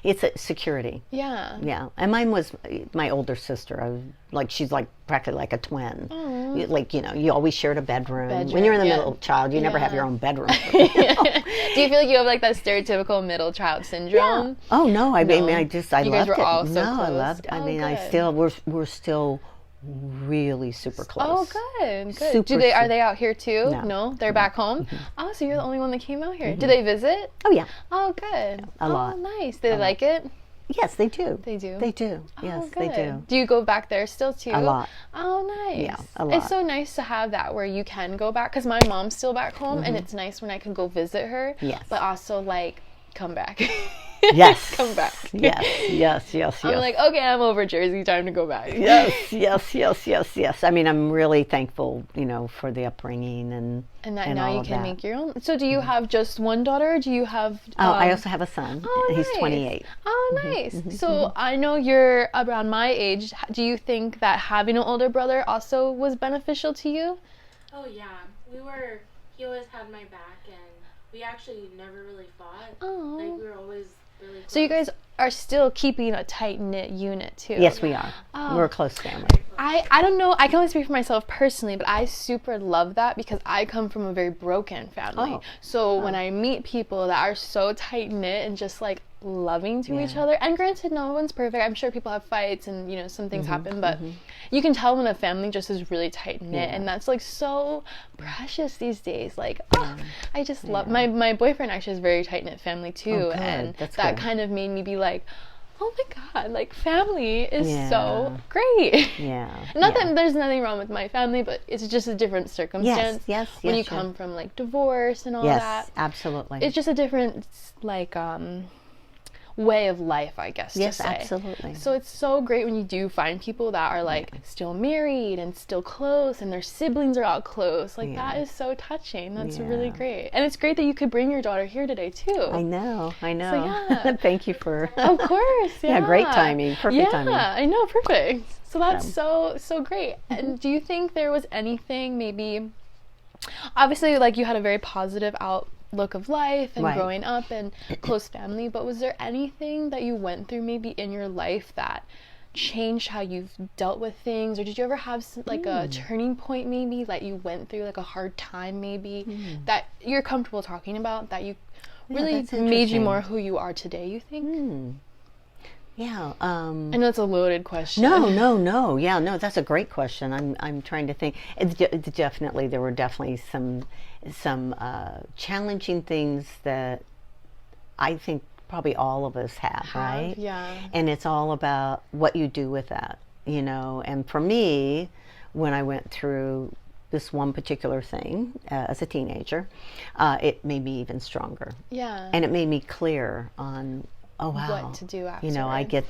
It's a security. Yeah. Yeah. And mine was my older sister. She's like practically like a twin. Like, you know, you always shared a bedroom. When you're in the middle child, you never have your own bedroom. Do you feel like you have like that stereotypical middle child syndrome? Yeah. Oh no, I mean, I loved it. You guys were all so close. I loved it. I mean, we're still really super close. Oh, good. Are they out here too? No, they're back home. Oh, so you're the only one that came out here. Do they visit? Oh yeah. Oh, good. A lot. Oh, nice. Do they like it? Yes, they do. They do? They do. Yes, they do. Do you go back there still too? A lot. Oh, nice. Yeah, a lot. It's so nice to have that where you can go back, because my mom's still back home, and it's nice when I can go visit her. Yes. But also like come back. Yes. Come back. Yes. I'm like, okay, I'm over Jersey. Time to go back. Yes. I mean, I'm really thankful, you know, for the upbringing and that now you can make your own. So do you have just one daughter? Or do you have... I also have a son. He's 28. Oh, nice. So I know you're around my age. Do you think that having an older brother also was beneficial to you? Oh, yeah. He always had my back, and we actually never really fought. Oh. Like, we were always really close. So you guys are still keeping a tight-knit unit, too? Yes, we are. We're a close family. I don't know. I can only speak for myself personally, but I super love that because I come from a very broken family. So when I meet people that are so tight-knit and just, like, loving to each other, and granted, no one's perfect. I'm sure people have fights and, you know, some things happen, but you can tell when a family just is really tight-knit, and that's, like, so precious these days. Like, I just love... My boyfriend actually has a very tight-knit family, too, and that kind of made me be like, oh my God, like family is so great. Yeah. Not that there's nothing wrong with my family, but it's just a different circumstance. Yes. When you come from like divorce and all that. that. Yes, absolutely. It's just a different like way of life, I guess. Yes, to say. absolutely. So it's so great when you do find people that are like still married and still close, and their siblings are all close. Like that is so touching. That's really great, and it's great that you could bring your daughter here today too. I know. So, yeah. Thank you for. Of course. Yeah. Great timing. Perfect timing. Yeah, I know. Perfect. So that's so great. And do you think there was anything maybe? Obviously, like you had a very positive outlook of life and growing up and close family, but was there anything that you went through maybe in your life that changed how you've dealt with things, or did you ever have like a turning point maybe that you went through, like a hard time maybe that you're comfortable talking about, that you really made you more who you are today, you think? Yeah. I know it's a loaded question. No. Yeah, no, that's a great question. I'm trying to think. It's definitely, there were definitely some challenging things that I think probably all of us have, right? Yeah. And it's all about what you do with that, you know. And for me, when I went through this one particular thing as a teenager, it made me even stronger. Yeah. And it made me clear on, oh wow, what to do after. You know, I get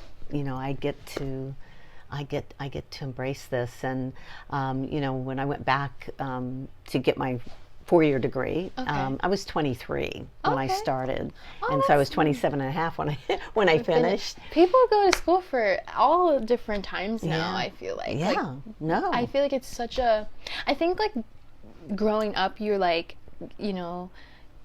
to embrace this. And you know, when I went back to get my 4-year degree, I was 23 when I started, and so I was 27 and a half when I finished. People go to school for all different times now. I feel like I feel like it's such a, I think like growing up, you're like, you know,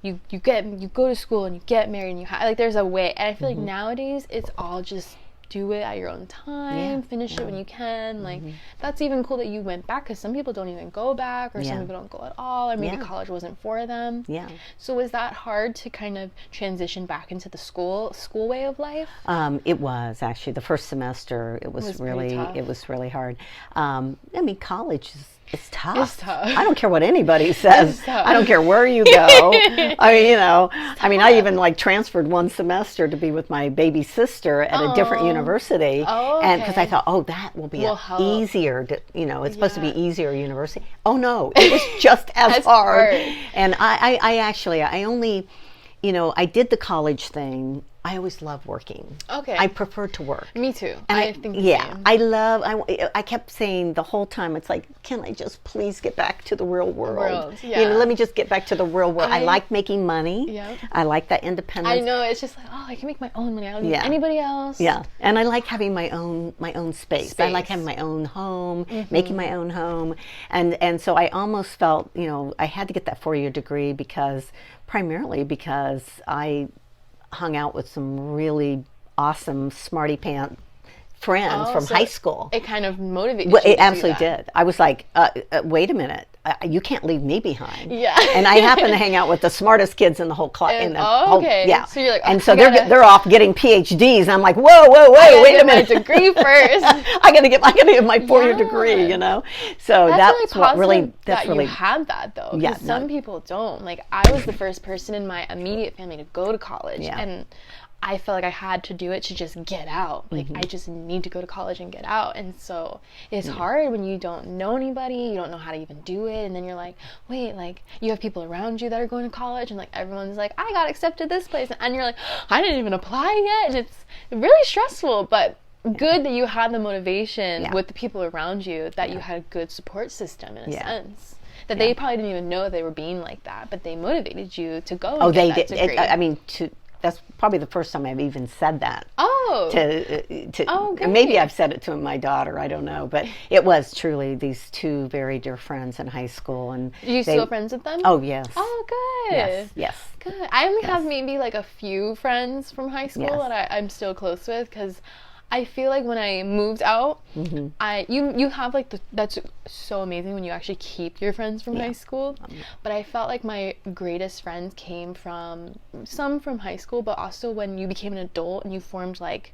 you go to school and you get married and you like there's a way, and I feel like nowadays it's all just do it at your own time, finish it when you can. Like that's even cool that you went back, because some people don't even go back, or some people don't go at all, or maybe college wasn't for them. So was that hard to kind of transition back into the school way of life? It was actually the first semester. It was really hard. I mean, college is, it's tough. It's tough. I don't care what anybody says. I don't care where you go. I mean, you know, I mean, I even like transferred one semester to be with my baby sister at a different university, and because I thought, oh, that will be easier. To, you know, it's supposed to be easier university. Oh no, it was just as hard. And I only, you know, I did the college thing. I always love working. I prefer to work. Me too. And I think the same. I kept saying the whole time, it's like, can I just please get back to the real world? You know, let me just get back to the real world. I like making money. I like that independence. I know, it's just like, oh, I can make my own money. I don't need anybody else. And I like having my own space. I like having my own home, making my own home. And so I almost felt, you know, I had to get that 4-year degree primarily because I hung out with some really awesome smarty pants friends from high school. It kind of motivated you. It absolutely did. I was like, wait a minute, you can't leave me behind. Yeah. And I happen to hang out with the smartest kids in the whole class. Yeah. So you're like, and so they're off getting PhDs, and I'm like, whoa, wait a minute. My degree first. I gotta get my 4-year degree. You know. So that's what really. That's really. You had that though. Yeah. Some people don't. Like I was the first person in my immediate family to go to college, and I felt like I had to do it to just get out. Like I just need to go to college and get out. And so it's hard when you don't know anybody, you don't know how to even do it, and then you're like, wait, like you have people around you that are going to college, and like everyone's like, I got accepted this place, and you're like, I didn't even apply yet, and it's really stressful. But good that you had the motivation with the people around you, that you had a good support system in a sense. That they probably didn't even know they were being like that, but they motivated you to go and get that degree. I mean, that's probably the first time I've even said that. And maybe I've said it to my daughter, I don't know, but it was truly these two very dear friends in high school. And are you still friends with them? Oh, yes. Oh, good. Yes. Good. I only have maybe like a few friends from high school that I'm still close with, because I feel like when I moved out, you have like that's so amazing when you actually keep your friends from high school. But I felt like my greatest friends came from some from high school, but also when you became an adult and you formed like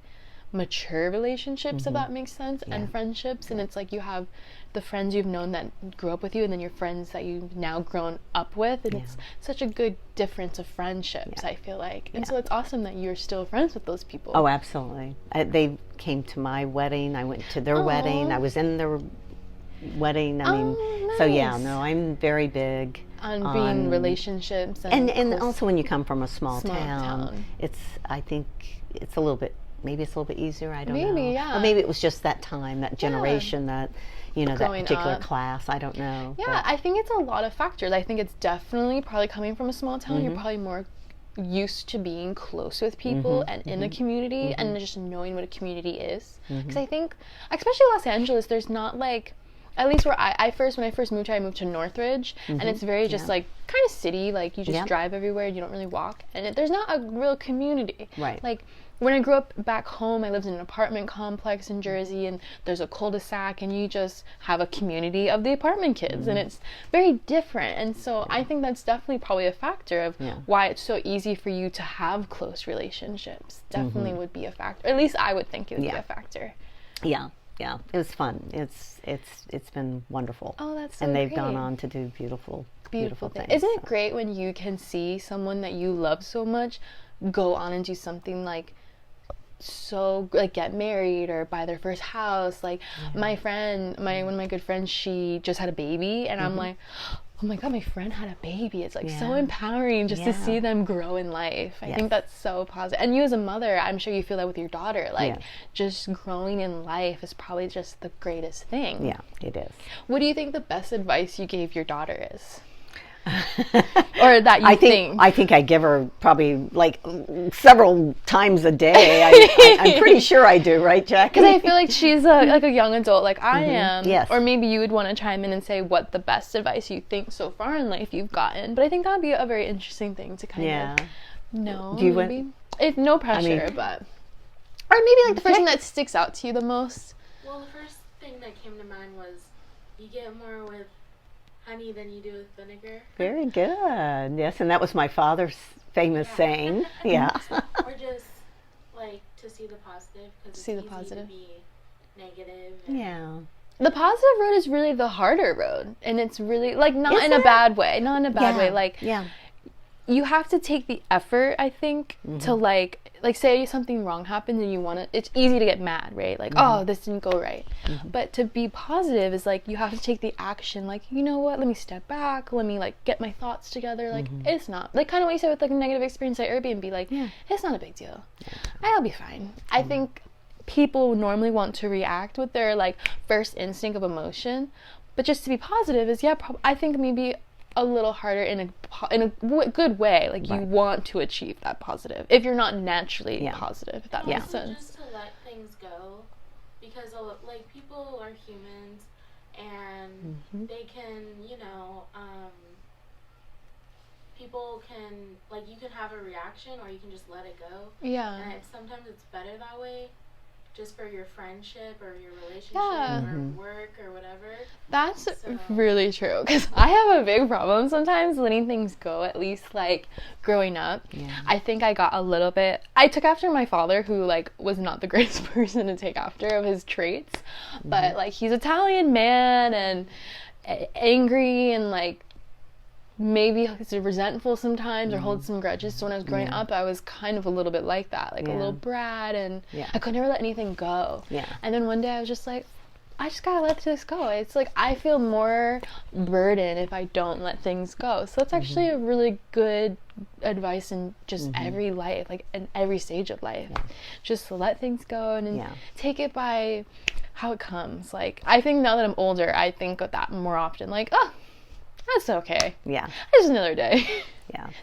mature relationships, if that makes sense, and friendships. And it's like you have the friends you've known that grew up with you, and then your friends that you've now grown up with, and it's such a good difference of friendships, I feel like. And so it's awesome that you're still friends with those people. Oh, absolutely. They came to my wedding. I went to their wedding. I was in their wedding. I mean, nice. So yeah, no, I'm very big on being relationships, and also when you come from a small town, I think it's a little bit, maybe it's a little bit easier. I don't know. Maybe, yeah. Or maybe it was just that time, that generation, that that particular class. I don't know. Yeah, I think it's a lot of factors. I think it's definitely probably coming from a small town. You're probably more used to being close with people and in a community and just knowing what a community is. Because I think, especially Los Angeles, there's not like, at least where when I first moved here, I moved to Northridge, and it's very just like kind of city, like you just drive everywhere, you don't really walk, and there's not a real community. Right. Like when I grew up back home, I lived in an apartment complex in Jersey, and there's a cul-de-sac, and you just have a community of the apartment kids, and it's very different. And so I think that's definitely probably a factor of why it's so easy for you to have close relationships. Definitely would be a factor. At least I would think it would be a factor. Yeah. Yeah, it was fun. It's been wonderful. Oh, that's so And they've great. gone on to do beautiful things. Isn't it great when you can see someone that you love so much go on and do something like so, like get married or buy their first house? Like my friend, one of my good friends, she just had a baby, and I'm like, oh my god, my friend had a baby. It's like so empowering just to see them grow in life. I think that's so positive. And you as a mother, I'm sure you feel that with your daughter. Like just growing in life is probably just the greatest thing. Yeah, it is. What do you think the best advice you gave your daughter is? Or that you think? I think I give her probably like several times a day. I'm pretty sure I do, right, Jack? Because I feel like she's like a young adult, like I am. Yes. Or maybe you would want to chime in and say what the best advice you think so far in life you've gotten. But I think that would be a very interesting thing to kind of know. Do you maybe. If no pressure, but or maybe like the first thing that sticks out to you the most. Well, the first thing that came to mind was you get more with honey than you do with vinegar. Very good. Yes, and that was my father's famous saying. Yeah. Or just like to see the positive, because it's easy to be negative. Yeah. The positive road is really the harder road, and it's really like not in a bad way. Not in a bad way. Like you have to take the effort, I think, to like say something wrong happens and you want to, it's easy to get mad, right? Like, oh, this didn't go right. But to be positive is like, you have to take the action, like, you know what, let me step back, let me like get my thoughts together. Like, it's not, like kind of what you said with like a negative experience at Airbnb, like, it's not a big deal. I'll be fine. I think people normally want to react with their like first instinct of emotion, but just to be positive is, I think maybe a little harder in a good way. Like you want to achieve that positive if you're not naturally positive, if that makes sense. Just to let things go, because like people are humans, and they can, people can, like, you can have a reaction or you can just let it go. Yeah. And sometimes it's better that way, just for your friendship or your relationship or work or whatever. That's really true, because I have a big problem sometimes letting things go, at least like growing up. I think I got a little bit, I took after my father, who like was not the greatest person to take after of his traits, but like he's Italian man and angry and like maybe he's resentful sometimes or holds some grudges. So when I was growing up, I was kind of a little bit like that, like a little brat, and I could never let anything go. And then one day I was just like, I just gotta let this go. It's like I feel more burdened if I don't let things go. So it's actually a really good advice in just every life, like in every stage of life. Just let things go and take it by how it comes. Like I think now that I'm older, I think of that more often. Like, oh, that's okay. It's just another day.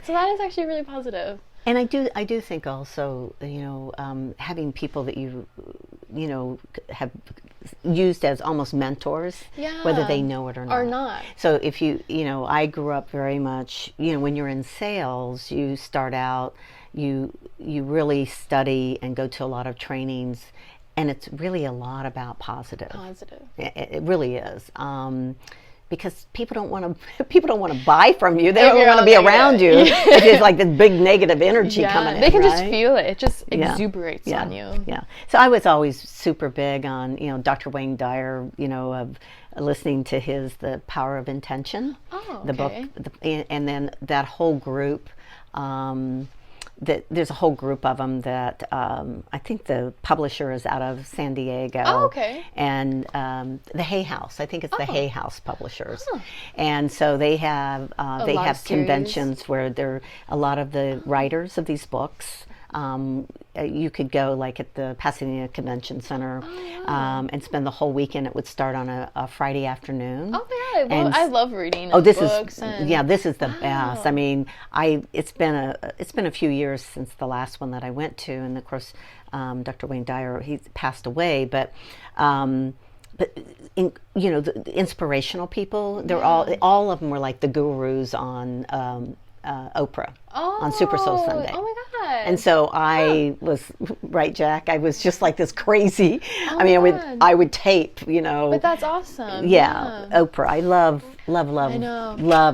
So that is actually really positive. And I do think also, having people that you have used as almost mentors, whether they know it or not. So if I grew up very much, when you're in sales, you start out, you really study and go to a lot of trainings, and it's really a lot about positive. It really is. because people don't want to buy from you. They don't want to be around you. It's like this big negative energy coming in. They can just feel it. It just exuberates on you. Yeah. So I was always super big on, Dr. Wayne Dyer, of listening to The Power of Intention, the book, and then that whole group. There's a whole group of them that I think the publisher is out of San Diego. Oh, okay. And the Hay House, I think it's the Hay House publishers. And so they have conventions where a lot of the writers of these books. You could go like at the Pasadena Convention Center and spend the whole weekend. It would start on a Friday afternoon. Oh my God, I love reading this books. This is the best. I mean, it's been a few years since the last one that I went to, and of course, Dr. Wayne Dyer, he's passed away, but the inspirational people, they're all of them were like the gurus on Oprah on Super Soul Sunday. Oh my God. And so I was, right, Jack? I was just like this crazy. I would tape, But that's awesome. Yeah. Oprah. I love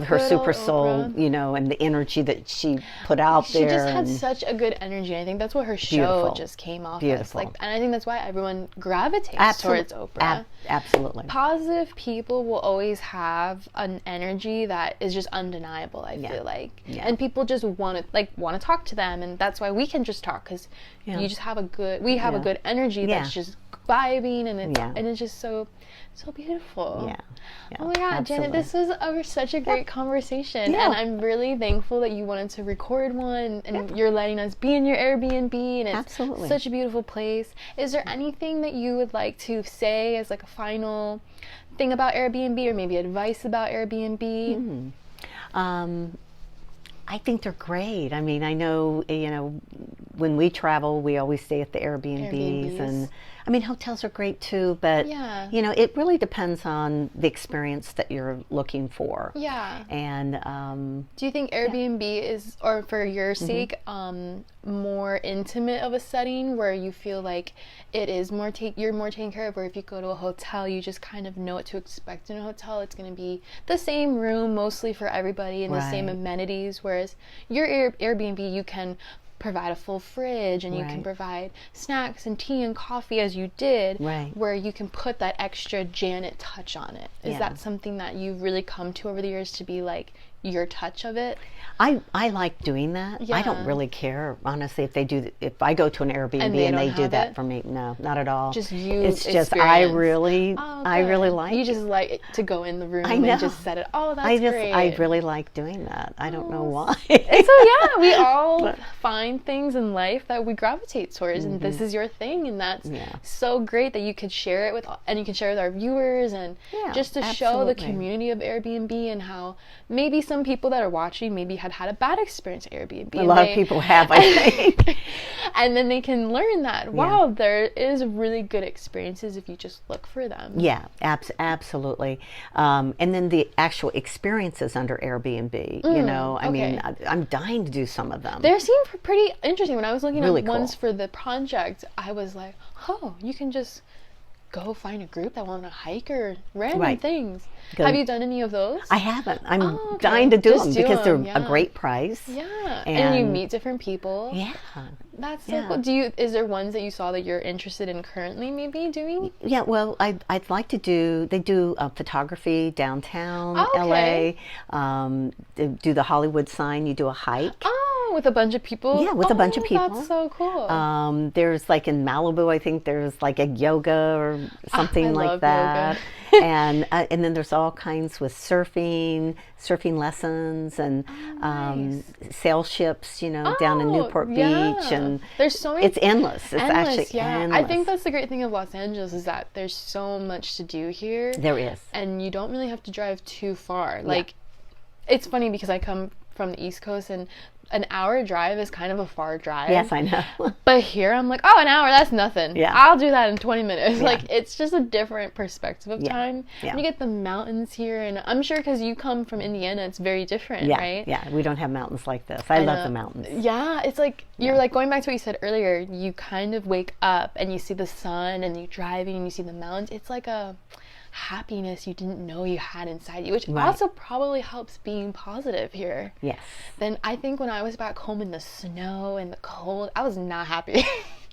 her Super Soul, Oprah. And the energy that she put out there. She just had such a good energy. I think that's what her show just came off as. And I think that's why everyone gravitates towards Oprah. Absolutely. Positive people will always have an energy that is just undeniable, I feel like. Yeah. And people just want to talk to them, and that's why we can just talk, because you just have a good energy that's just vibing, and it's just so beautiful. Yeah. Oh my God, Janet, this was such a great conversation, and I'm really thankful that you wanted to record one, and you're letting us be in your Airbnb, and it's such a beautiful place. Is there anything that you would like to say as like a final thing about Airbnb, or maybe advice about Airbnb? I think they're great. I mean, I know, when we travel, we always stay at the Airbnbs. And I mean, hotels are great too, but it really depends on the experience that you're looking for. Yeah. And do you think Airbnb is, or for your sake, more intimate of a setting where you feel like it is you're more taken care of, or if you go to a hotel, you just kind of know what to expect in a hotel? It's going to be the same room mostly for everybody and the same amenities, whereas your Airbnb, you can provide a full fridge, and you can provide snacks and tea and coffee as you did, where you can put that extra Janet touch on it. Is that something that you've really come to over the years, to be like your touch of it? I like doing that. I don't really care, honestly, if I go to an Airbnb and they do that for me. No, not at all. Just you. It's just I really like. You just like to go in the room and just set it. Oh, that's great. I really like doing that. I don't know why. So we all find things in life that we gravitate towards, and this is your thing, and that's so great that you could share it with our viewers, and just to show the community of Airbnb, and how maybe some people that are watching maybe had a bad experience at Airbnb. A lot of people have, I think. And then they can learn that, wow, there is really good experiences if you just look for them. Yeah, absolutely. And then the actual experiences under Airbnb, I mean, I'm dying to do some of them. They seem pretty interesting. When I was looking at ones for the project, I was like, oh, you can just go find a group that want to hike or random things. Have you done any of those? I haven't. I'm dying to do them because they're a great price. Yeah. And you meet different people. Yeah. That's so cool. Is there ones that you saw that you're interested in currently maybe doing? Yeah, well, I'd like to they do photography downtown LA. They do the Hollywood sign, you do a hike. Oh, with a bunch of people? Yeah, with a bunch of people. That's so cool. There's like in Malibu, I think there's like a yoga or something like that. And then there's all kinds with surfing lessons, and sail ships, down in Newport Beach, and there's so many. It's endless. It's actually endless. I think that's the great thing of Los Angeles, is that there's so much to do here. There is, and you don't really have to drive too far. Like, it's funny because I come from the East Coast, and an hour drive is kind of a far drive. Yes, I know. But here I'm like, an hour, that's nothing. Yeah. I'll do that in 20 minutes. Yeah. Like, it's just a different perspective of time. Yeah. And you get the mountains here, and I'm sure because you come from Indiana, it's very different, right? Yeah, we don't have mountains like this. I love the mountains. Yeah, it's like, you're like, going back to what you said earlier, you kind of wake up and you see the sun, and you're driving and you see the mountains. It's like happiness you didn't know you had inside you, which Right. also probably helps being positive here. Yes. Then I think when I was back home in the snow and the cold, I was not happy.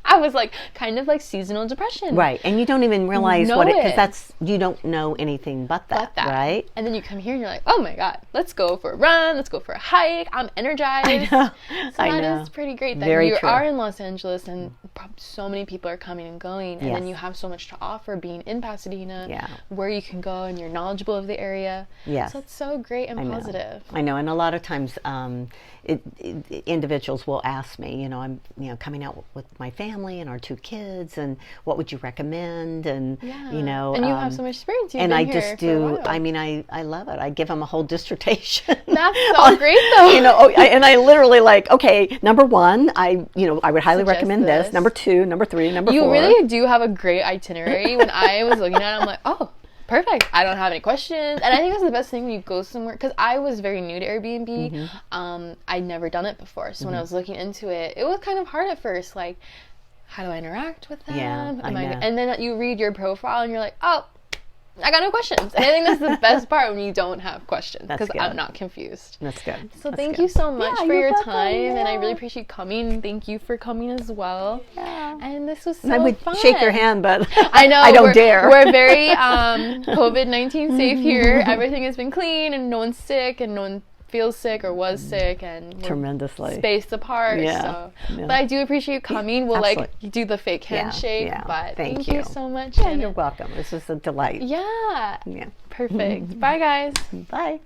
I was like kind of like seasonal depression. Right, and you don't even realize Know what it. because that's you don't know anything but that, right? And then you come here and you're like, oh my God, let's go for a run, let's go for a hike. I'm energized. I know. So I that know. is pretty great that Very you true. are in Los Angeles and so many people are coming and going, and Yes. then you have so much to offer being in Pasadena, Yeah. where you can go and you're knowledgeable of the area. Yes. So it's so great and I know. positive. I know, and a lot of times individuals will ask me, I'm coming out with my family and our 2 kids, and what would you recommend? And Yeah. and you have so much experience. You've and been I here just for a do. while. I mean, I love it. I give them a whole dissertation. That's so great, though. And I literally okay, number 1, I would highly Suggest recommend this. this. Number 2, number 3, number 4. You really do have a great itinerary. When I was looking at it, I'm like, oh, perfect. I don't have any questions. And I think that's the best thing when you go somewhere, because I was very new to Airbnb. I'd never done it before. So when I was looking into it, it was kind of hard at first. Like, how do I interact with them? Yeah, I know. And then you read your profile and you're like, oh, I got no questions. And I think that's the best part, when you don't have questions, That's because good. I'm not confused. That's good. So That's thank good. you so much Yeah, for you're your welcome. time, and I Yeah. really appreciate you coming. Thank you for coming as well. Yeah. And this was so And I would fun. shake your hand, but I know I don't dare. We're very COVID-19 safe here. Everything has been clean, and no one's sick, and no one feels sick or was sick, and we're Tremendously. spaced apart. Yeah. So, Yeah. but I do appreciate you coming. We'll Absolutely. do the fake handshake. yeah. But Thank you you. so much. Yeah, Janet. you're welcome. This was a delight. Yeah. Yeah. Perfect. Bye, guys. Bye.